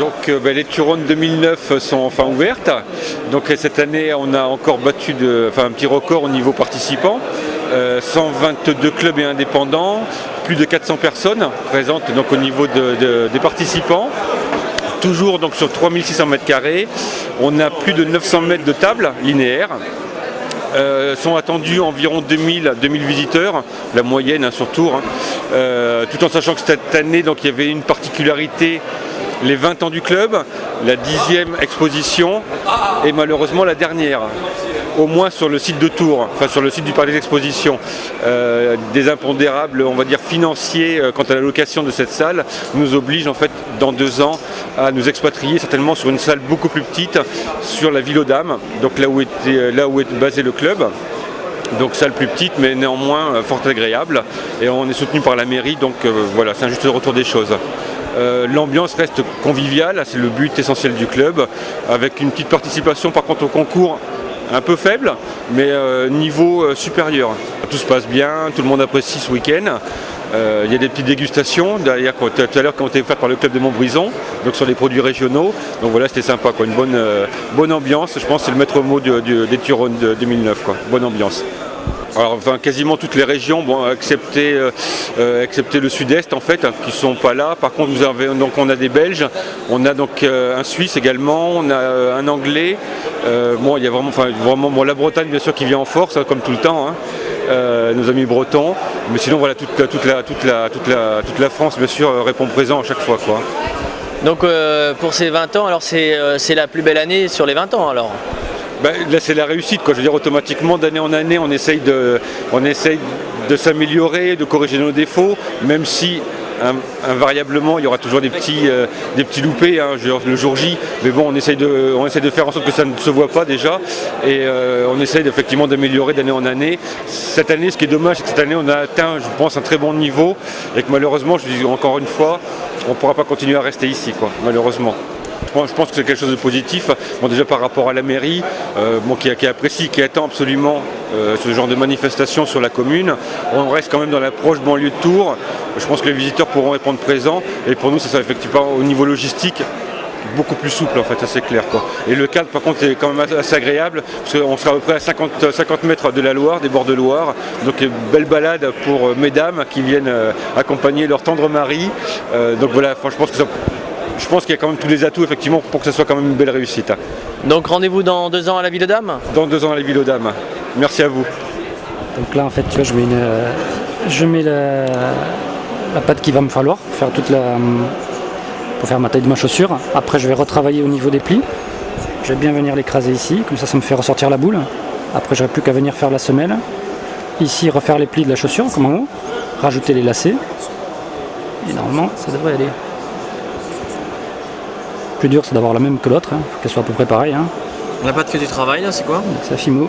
Donc les Turones 2009 sont enfin ouvertes. Donc cette année on a encore battu un petit record au niveau participants. 122 clubs et indépendants, plus de 400 personnes présentes donc, au niveau des participants. Toujours donc, sur 3600 m², on a plus de 900 mètres de table linéaire. Sont attendus environ 2000 visiteurs, la moyenne sur Tours, tout en sachant que cette année donc, il y avait une particularité, les 20 ans du club, la 10e exposition et malheureusement la dernière, au moins sur le site de Tours, enfin sur le site du parc des expositions. Des impondérables, on va dire financiers, quant à la location de cette salle, nous obligent en fait dans 2 ans à nous expatrier certainement sur une salle beaucoup plus petite, sur la Ville aux Dames, donc là où est basé le club. Donc salle plus petite mais néanmoins fort agréable et on est soutenu par la mairie, donc voilà, c'est un juste retour des choses. L'ambiance reste conviviale, c'est le but essentiel du club, avec une petite participation par contre au concours un peu faible, mais niveau supérieur. Tout se passe bien, tout le monde apprécie ce week-end. Il y a des petites dégustations, derrière, tout à l'heure qui ont été faites par le club de Montbrison, donc sur les produits régionaux. Donc voilà, c'était sympa, quoi. Une bonne ambiance, je pense que c'est le maître mot des Turones de 2009, quoi. Bonne ambiance. Alors, enfin, quasiment toutes les régions, bon, excepté le sud-est en fait, qui ne sont pas là. Par contre, on a des Belges, on a donc un Suisse également, on a un Anglais. Bon, il y a vraiment la Bretagne bien sûr qui vient en force, hein, comme tout le temps. Hein. Nos amis bretons, mais sinon voilà toute la France bien sûr répond présent à chaque fois, quoi. Donc pour ces 20 ans, alors c'est la plus belle année sur les 20 ans alors? Là c'est la réussite, quoi. Je veux dire, automatiquement d'année en année on essaye de s'améliorer, de corriger nos défauts, même si invariablement il y aura toujours des petits loupés, hein, le jour J, mais bon on essaye de faire en sorte que ça ne se voit pas déjà, et on essaye effectivement d'améliorer d'année en année. Cette année, ce qui est dommage, c'est que cette année on a atteint, je pense, un très bon niveau, et que malheureusement, je dis encore une fois, on ne pourra pas continuer à rester ici, quoi, malheureusement. Je pense que c'est quelque chose de positif, bon, déjà par rapport à la mairie, qui apprécie, qui attend absolument ce genre de manifestation sur la commune. On reste quand même dans l'approche banlieue de Tours. Je pense que les visiteurs pourront répondre présents, et pour nous ça sera effectivement au niveau logistique beaucoup plus souple en fait, ça c'est clair, quoi. Et le cadre par contre est quand même assez agréable, parce qu'on sera à peu près à 50 mètres de la Loire, des bords de Loire, donc une belle balade pour mesdames qui viennent accompagner leur tendre mari. Donc voilà, franchement je pense qu'il y a quand même tous les atouts effectivement pour que ce soit quand même une belle réussite. Donc rendez-vous dans 2 ans à la Ville aux Dames? Dans 2 ans à la Ville aux Dames. Merci à vous. Donc là en fait tu vois, je mets la pâte qu'il va me falloir pour faire ma taille de ma chaussure. Après je vais retravailler au niveau des plis. Je vais bien venir l'écraser ici, comme ça me fait ressortir la boule. Après j'aurai plus qu'à venir faire la semelle. Ici refaire les plis de la chaussure comme en haut. Rajouter les lacets. Et normalement ça devrait aller. Le plus dur c'est d'avoir la même que l'autre, hein. Faut qu'elle soit à peu près pareille. Hein. La pâte que tu travailles là, c'est quoi? C'est la Fimo.